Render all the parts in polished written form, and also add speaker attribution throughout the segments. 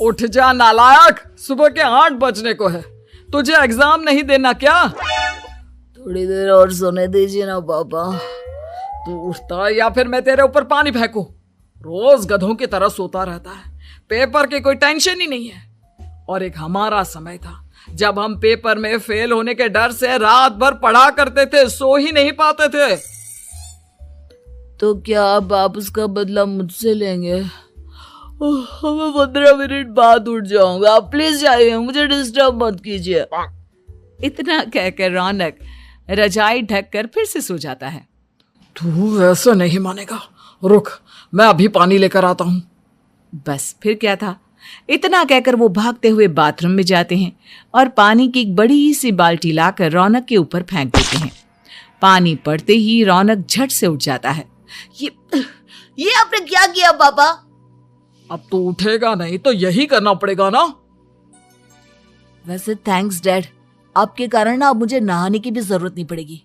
Speaker 1: उठ जा नालायक, सुबह के 8 बजने को है। तुझे एग्जाम नहीं देना क्या?
Speaker 2: थोड़ी देर और सोने दीजिए ना पापा।
Speaker 1: तू उठता या फिर मैं तेरे ऊपर पानी फेंकूं? रोज गधों की तरह सोता रहता है, पेपर की कोई टेंशन ही नहीं है। और एक हमारा समय था जब हम पेपर में फेल होने के डर से रात भर पढ़ा करते थे, सो ही नहीं पाते थे।
Speaker 2: तो क्या आप उसका बदला मुझसे लेंगे? मैं 15 मिनट बाद उठ जाऊंगा, आप प्लीज जाइए, मुझे डिस्टर्ब मत कीजिए।
Speaker 3: इतना कहकर रौनक रजाई ढककर फिर से सो जाता है।
Speaker 1: तू ऐसा नहीं मानेगा, रुक मैं अभी पानी लेकर आता हूं।
Speaker 3: बस फिर क्या था, इतना कहकर वो भागते हुए बाथरूम में जाते हैं और पानी की एक बड़ी सी बाल्टी लाकर रौनक के ऊपर फेंक देते हैं। पानी पड़ते ही रौनक झट से उठ जाता है।
Speaker 2: ये आपने क्या किया पापा?
Speaker 1: अब तो उठेगा नहीं तो यही करना पड़ेगा ना।
Speaker 2: वैसे थैंक्स डैड, आपके कारण ना अब मुझे नहाने की भी जरूरत नहीं पड़ेगी।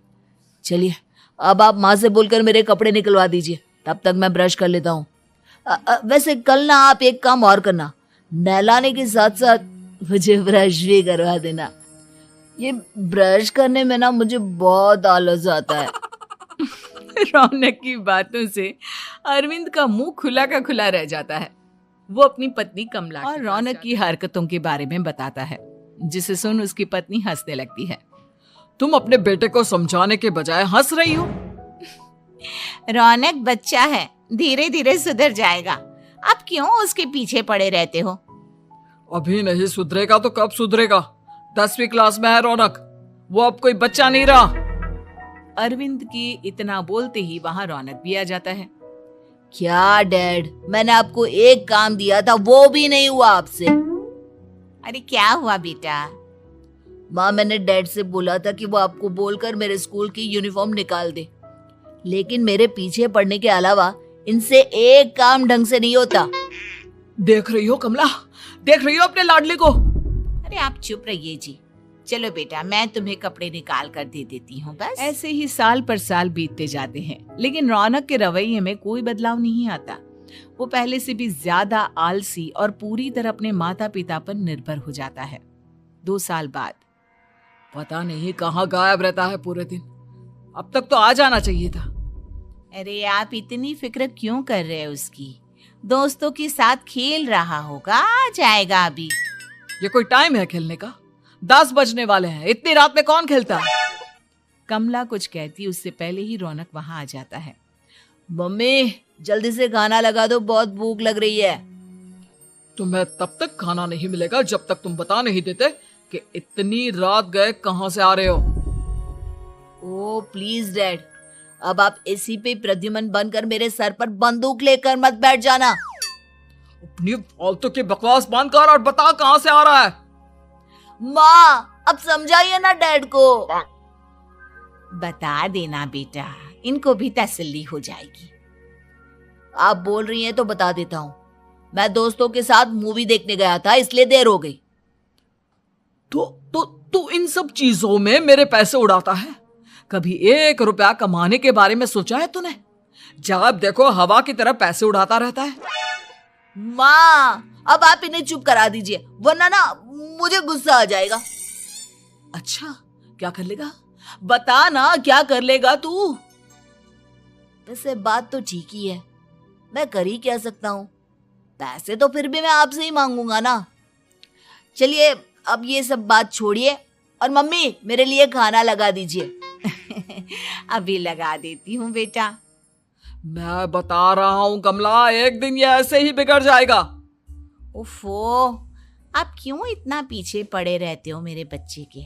Speaker 2: चलिए अब आप माँ से बोलकर मेरे कपड़े निकलवा दीजिए, तब तक मैं ब्रश कर लेता हूँ। वैसे कल ना आप एक काम और करना, नहलाने के साथ साथ मुझे ब्रश भी करवा देना। ये ब्रश करने में ना मुझे बहुत आलस आता है।
Speaker 3: रौनक की बातों से अरविंद का मुंह खुला का खुला रह जाता है। वो अपनी पत्नी कमला और रौनक की हरकतों के बारे में बताता है, जिसे सुन उसकी पत्नी हंसने लगती है।
Speaker 1: तुम अपने बेटे को समझाने के बजाय हंस रही हो।
Speaker 4: रौनक बच्चा है, धीरे धीरे सुधर जाएगा, आप क्यों उसके पीछे पड़े रहते हो?
Speaker 1: अभी नहीं सुधरेगा तो कब सुधरेगा? 10वीं क्लास में है रौनक, वो अब कोई बच्चा नहीं रहा।
Speaker 3: अरविंद की इतना बोलते ही वहां रौनक भी आ जाता है।
Speaker 2: क्या डैड, मैंने आपको एक काम दिया था, वो भी नहीं हुआ आपसे।
Speaker 4: अरे क्या हुआ बेटा?
Speaker 2: माँ, मैंने डैड से बोला था कि वो आपको बोलकर मेरे स्कूल की यूनिफॉर्म निकाल दे, लेकिन मेरे पीछे पड़ने के अलावा इनसे एक काम ढंग से नहीं होता।
Speaker 1: देख रही हो कमला, देख रही हो अपने लाडले को?
Speaker 4: अरे आप चुप रहिए जी। चलो बेटा, मैं तुम्हें कपड़े निकाल कर दे देती हूँ बस।
Speaker 3: ऐसे ही साल पर साल बीतते जाते हैं, लेकिन रौनक के रवैये में कोई बदलाव नहीं आता। वो पहले से भी ज्यादा आलसी और पूरी तरह अपने माता पिता पर निर्भर हो जाता है। 2 साल बाद
Speaker 1: पता नहीं कहाँ गायब रहता है पूरे दिन, अब तक तो आ जाना चाहिए था।
Speaker 4: अरे आप इतनी फिक्र क्यों कर रहे हैं उसकी? दोस्तों के साथ खेल रहा होगा, आ जाएगा अभी।
Speaker 1: ये कोई टाइम है खेलने का? 10 बजने वाले हैं, इतनी रात में कौन खेलता है?
Speaker 3: कमला कुछ कहती उससे पहले ही रौनक वहां आ जाता है।
Speaker 2: मम्मी जल्दी से खाना लगा दो, बहुत भूख लग रही है।
Speaker 1: तुम्हें तब तक खाना नहीं मिलेगा जब तक तुम बता नहीं देते कि इतनी रात गए कहां से आ रहे हो।
Speaker 2: ओ प्लीज डैड, अब आप एसी पे प्रद्युमन बनकर मेरे सर पर बंदूक लेकर मत बैठ जाना।
Speaker 1: अपनी फालतू की बकवास बंद कर और बता कहां से आ रहा है।
Speaker 2: माँ अब समझाइए ना डैड को।
Speaker 4: बता देना बेटा, इनको भी तसल्ली हो जाएगी।
Speaker 2: आप बोल रही हैं तो बता देता हूँ, मैं दोस्तों के साथ मूवी देखने गया था, इसलिए देर हो गई।
Speaker 1: तो इन सब चीजों में मेरे पैसे उड़ाता है? कभी 1 रुपया कमाने के बारे में सोचा है तूने? जब देखो हवा की तरह पैसे उड़ाता रहता है।
Speaker 2: माँ अब आप इन्हें चुप करा दीजिए, वरना ना मुझे गुस्सा आ जाएगा।
Speaker 1: अच्छा क्या कर लेगा? बता ना क्या कर लेगा तू?
Speaker 2: वैसे बात तो ठीक ही है, मैं कर ही क्या सकता हूँ, पैसे तो फिर भी मैं आपसे ही मांगूंगा ना। चलिए अब ये सब बात छोड़िए और मम्मी मेरे लिए खाना लगा दीजिए।
Speaker 4: अभी लगा देती हूँ बेटा।
Speaker 1: मैं बता रहा हूँ कमला, एक दिन ये ऐसे ही बिगड़ जाएगा।
Speaker 4: उफ़ो, आप क्यों इतना पीछे पड़े रहते हो मेरे बच्चे के?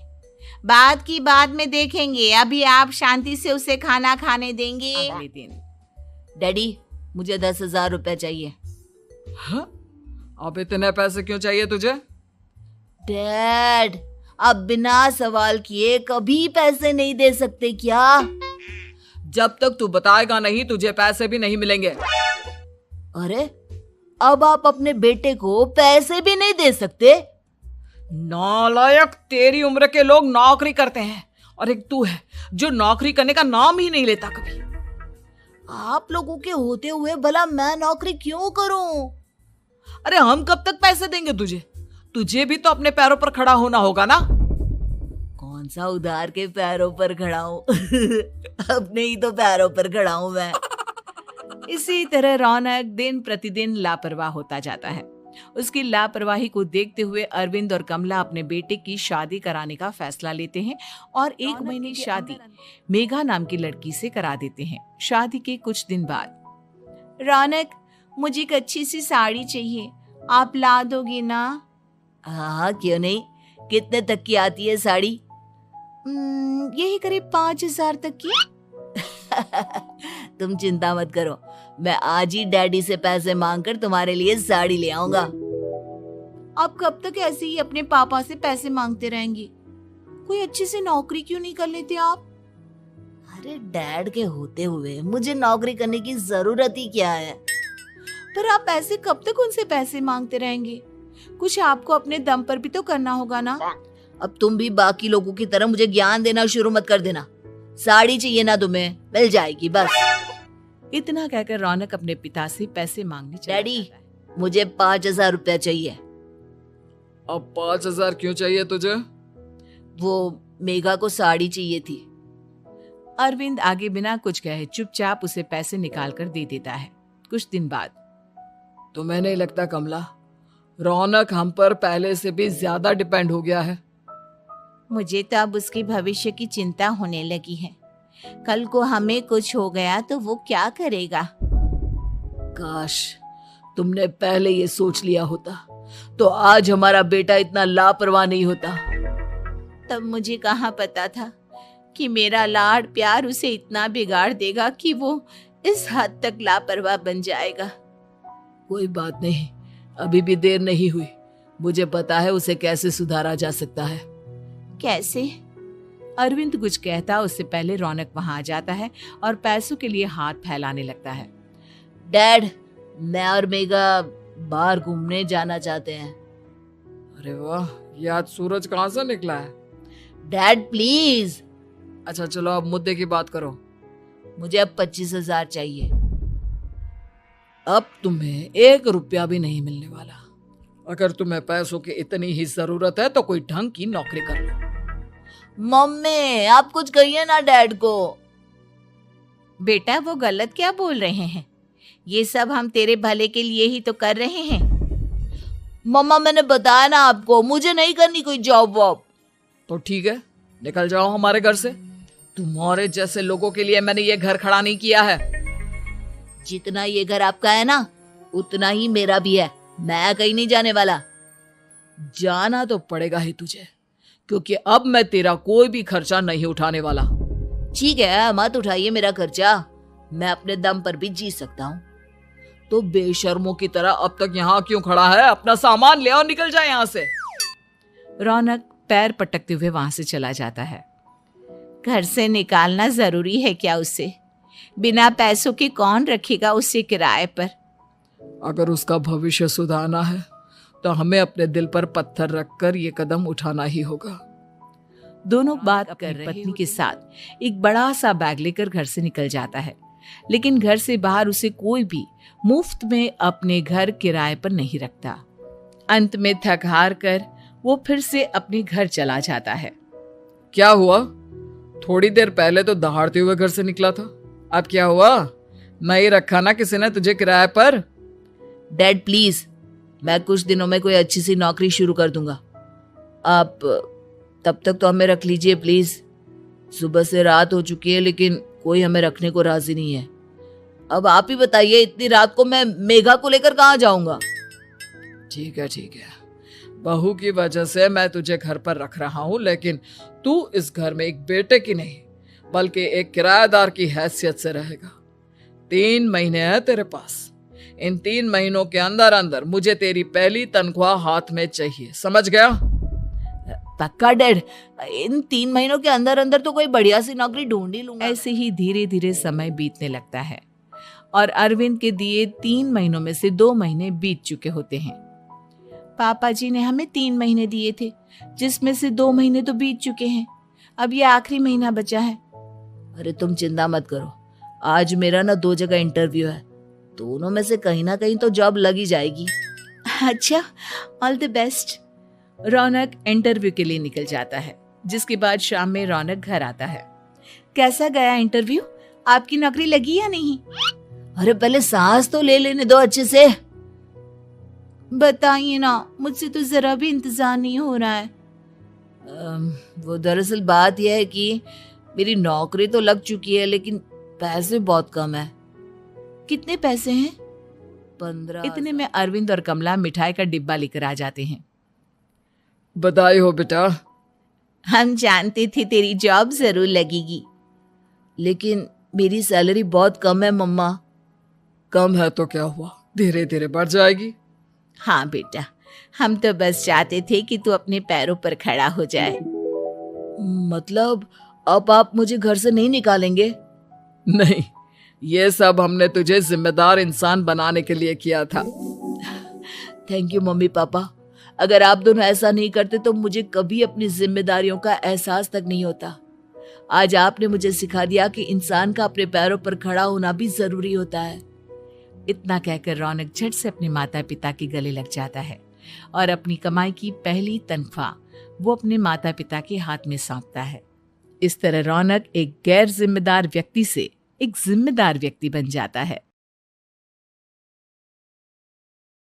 Speaker 4: बात की बाद में देखेंगे, अभी आप शांति से उसे खाना खाने देंगे।
Speaker 3: अगले दिन
Speaker 2: डैडी मुझे 10,000 रुपए चाहिए।
Speaker 1: हाँ? अब इतने पैसे क्यों चाहिए तुझे?
Speaker 2: डैड आप बिना सवाल किए कभी पैसे नहीं दे सकते क्या?
Speaker 1: जब तक तू बताएगा नहीं तुझे पैसे भी नहीं मिलेंगे।
Speaker 2: अरे अब आप अपने बेटे को पैसे भी नहीं दे सकते?
Speaker 1: नालायक, तेरी उम्र के लोग नौकरी करते हैं और एक तू है जो नौकरी करने का नाम ही नहीं लेता कभी।
Speaker 2: आप लोगों के होते हुए भला मैं नौकरी क्यों करूं?
Speaker 1: अरे हम कब तक पैसे देंगे तुझे? तुझे भी तो अपने पैरों पर खड़ा होना होगा ना।
Speaker 2: कौन सा उधार के पैरों पर खड़ा हूँ अपने ही तो पैरों पर खड़ा हूँ मैं।
Speaker 3: इसी तरह रौनक दिन प्रतिदिन लापरवाह होता जाता है। उसकी लापरवाही को देखते हुए अरविंद और कमला अपने बेटे की शादी कराने का फैसला लेते हैं और 1 महीने शादी मेघा नाम की लड़की से करा देते हैं। शादी के कुछ दिन बाद,
Speaker 4: रौनक, मुझे एक अच्छी सी साड़ी चाहिए, आप ला दोगे ना?
Speaker 2: हाँ, क्यों नहीं। कितने तक की आती है साड़ी?
Speaker 4: यही करीब 5,000 तक की।
Speaker 2: तुम चिंता मत करो, मैं आज ही डैडी से पैसे मांगकर तुम्हारे लिए साड़ी ले आऊंगा।
Speaker 4: आप कब तक ऐसे ही अपने पापा से पैसे मांगते रहेंगे? कोई अच्छी सी नौकरी क्यों नहीं कर लेते आप?
Speaker 2: अरे डैड के होते हुए मुझे नौकरी करने की जरूरत ही क्या है?
Speaker 4: पर आप ऐसे कब तक उनसे पैसे मांगते रहेंगे? कुछ आपको अपने दम पर भी तो करना होगा ना।
Speaker 2: अब तुम भी बाकी लोगों की तरह मुझे ज्ञान देना शुरू मत कर देना। साड़ी चाहिए ना तुम्हें, मिल जाएगी बस।
Speaker 3: इतना कहकर रौनक अपने पिता से पैसे मांगने चला
Speaker 2: डैडी,
Speaker 3: जाता है।
Speaker 2: मुझे 5,000 रुपया चाहिए।
Speaker 1: अब 5,000 क्यों चाहिए तुझे?
Speaker 2: वो मेघा को साड़ी चाहिए थी।
Speaker 3: अरविंद आगे बिना कुछ कहे चुपचाप उसे पैसे निकाल कर दे देता है। कुछ दिन बाद,
Speaker 1: तुम्हें नहीं लगता कमला, रौनक हम पर पहले से भी ज्यादा डिपेंड हो गया है?
Speaker 4: मुझे तो अब उसके भविष्य की चिंता होने लगी है। कल को हमें कुछ हो गया तो वो क्या करेगा?
Speaker 2: काश तुमने पहले ये सोच लिया होता तो आज हमारा बेटा इतना लापरवाह नहीं होता।
Speaker 4: तब मुझे कहाँ पता था कि मेरा लाड प्यार उसे इतना बिगाड़ देगा कि वो इस हद तक लापरवाह बन जाएगा।
Speaker 2: कोई बात नहीं, अभी भी देर नहीं हुई। मुझे पता है उसे कैसे सुधारा जा सकता है।
Speaker 4: कैसे?
Speaker 3: अरविंद कुछ कहता उससे पहले रौनक वहां आ जाता है और पैसों के लिए हाथ फैलाने लगता है।
Speaker 2: डैड, मैं और मेघा बाहर घूमने जाना चाहते हैं।
Speaker 1: अरे वाह, ये आज सूरज कहाँ से निकला है?
Speaker 2: Dad please.
Speaker 1: अच्छा चलो अब मुद्दे की बात करो।
Speaker 2: मुझे अब 25,000 चाहिए।
Speaker 1: अब तुम्हें 1 रुपया भी नहीं मिलने वाला। अगर तुम्हें पैसों की इतनी ही जरूरत है तो कोई ढंग की नौकरी कर लो।
Speaker 2: मम्मी, आप कुछ कहिए ना डैड को।
Speaker 4: बेटा, वो गलत क्या बोल रहे हैं? ये सब हम तेरे भले के लिए ही तो कर रहे हैं।
Speaker 2: मम्मा, मैंने बताया ना आपको, मुझे नहीं करनी कोई जॉब वॉब।
Speaker 1: तो ठीक है, निकल जाओ हमारे घर से। तुम्हारे जैसे लोगों के लिए मैंने ये घर खड़ा नहीं किया है।
Speaker 2: जितना ये घर आपका है ना, उतना ही मेरा भी है। मैं कहीं नहीं जाने वाला।
Speaker 1: जाना तो पड़ेगा ही तुझे, क्योंकि अब मैं तेरा कोई भी खर्चा नहीं उठाने वाला।
Speaker 2: ठीक है, मत उठाइए मेरा खर्चा, मैं अपने दम पर भी जी सकता हूँ।
Speaker 1: तो बेशर्मों की तरह अब तक यहाँ क्यों खड़ा है? अपना सामान ले और निकल जाए यहाँ से।
Speaker 3: रौनक पैर पटकते हुए वहां से चला जाता है।
Speaker 4: घर से निकालना जरूरी है क्या उसे? बिना पैसों के कौन रखेगा उसे किराए पर?
Speaker 1: अगर उसका भविष्य सुधारना है तो हमें अपने दिल पर पत्थर रखकर ये कदम उठाना ही होगा।
Speaker 3: दोनों बात कर रहे पत्नी के साथ एक बड़ा सा बैग लेकर घर से निकल जाता है, लेकिन घर से बाहर उसे कोई भी मुफ्त में अपने घर किराए पर नहीं रखता। अंत में थक हार कर वो फिर से अपने घर चला जाता है।
Speaker 1: क्या हुआ? थोड़ी देर पहले तो दहाड़ते हुए घर से निकला था, अब क्या हुआ? नहीं रखा ना किसी ने तुझे किराए पर?
Speaker 2: डैड प्लीज, मैं कुछ दिनों में कोई अच्छी सी नौकरी शुरू कर दूंगा। आप तब तक तो हमें रख लीजिए प्लीज। सुबह से रात हो चुकी है लेकिन कोई हमें रखने को राजी नहीं है। अब आप ही बताइए, इतनी रात को मैं मेघा को लेकर कहाँ जाऊंगा?
Speaker 1: ठीक है ठीक है, बहू की वजह से मैं तुझे घर पर रख रहा हूँ, लेकिन तू इस घर में एक बेटे की नहीं बल्कि एक किराएदार की हैसियत से रहेगा। 3 महीने है तेरे पास। इन 3 महीनों के अंदर अंदर मुझे तेरी पहली तनख्वाह हाथ में चाहिए, समझ गया?
Speaker 2: पक्का डैड, इन 3 महीनों के अंदर अंदर तो कोई बढ़िया सी नौकरी ढूंढ ही लूंगा।
Speaker 3: ऐसे ही धीरे धीरे समय बीतने लगता है और अरविंद के दिए 3 महीनों में से 2 महीने बीत चुके होते हैं।
Speaker 4: पापा जी ने हमें 3 महीने दिए थे, जिसमें से 2 महीने तो बीत चुके हैं। अब ये आखिरी महीना बचा है।
Speaker 2: अरे तुम चिंता मत करो, आज मेरा ना 2 जगह इंटरव्यू है, दोनों में से कहीं ना कहीं तो जॉब लग ही जाएगी। अच्छा, all the best.
Speaker 3: Raunak interview के लिए निकल जाता है, जिसके बाद शाम में रौनक घर आता है।
Speaker 2: कैसा गया इंटरव्यू? आपकी नौकरी लगी या नहीं? अरे पहले सांस तो ले लेने दो अच्छे से।
Speaker 4: बताइए ना, मुझसे तो जरा भी इंतजार नहीं हो रहा है।
Speaker 2: वो दरअसल बात यह है कि मेरी नौकरी तो लग चुकी है, लेकिन पैसे बहुत कम है।
Speaker 4: कितने पैसे हैं?
Speaker 2: 15।
Speaker 3: इतने में अरविंद और कमला मिठाई का डिब्बा लेकर आ जाते हैं।
Speaker 1: बधाई हो बेटा।
Speaker 4: हम जानते थे तेरी जॉब जरूर लगेगी।
Speaker 2: लेकिन मेरी सैलरी बहुत कम है मम्मा।
Speaker 1: कम है तो क्या हुआ, धीरे धीरे बढ़ जाएगी।
Speaker 4: हाँ बेटा, हम तो बस चाहते थे कि तू अपने पैरों पर खड़ा हो जाए।
Speaker 2: मतलब अब आप मुझे घर से नहीं निकालेंगे?
Speaker 1: नहीं, ये सब हमने तुझे जिम्मेदार इंसान बनाने के लिए किया था।
Speaker 2: Thank you mummy papa. अगर आप दोनों ऐसा नहीं करते तो मुझे कभी अपनी जिम्मेदारियों का एहसास तक नहीं होता। आज आपने मुझे सिखा दिया कि इंसान का अपने पैरों पर खड़ा होना भी जरूरी होता है।
Speaker 3: इतना कहकर रौनक झट से अपने माता पिता के गले लग जाता है और अपनी कमाई की पहली तनख्वाह वो अपने माता पिता के हाथ में सौंपता है। इस तरह रौनक एक गैर जिम्मेदार व्यक्ति से एक जिम्मेदार व्यक्ति बन जाता है।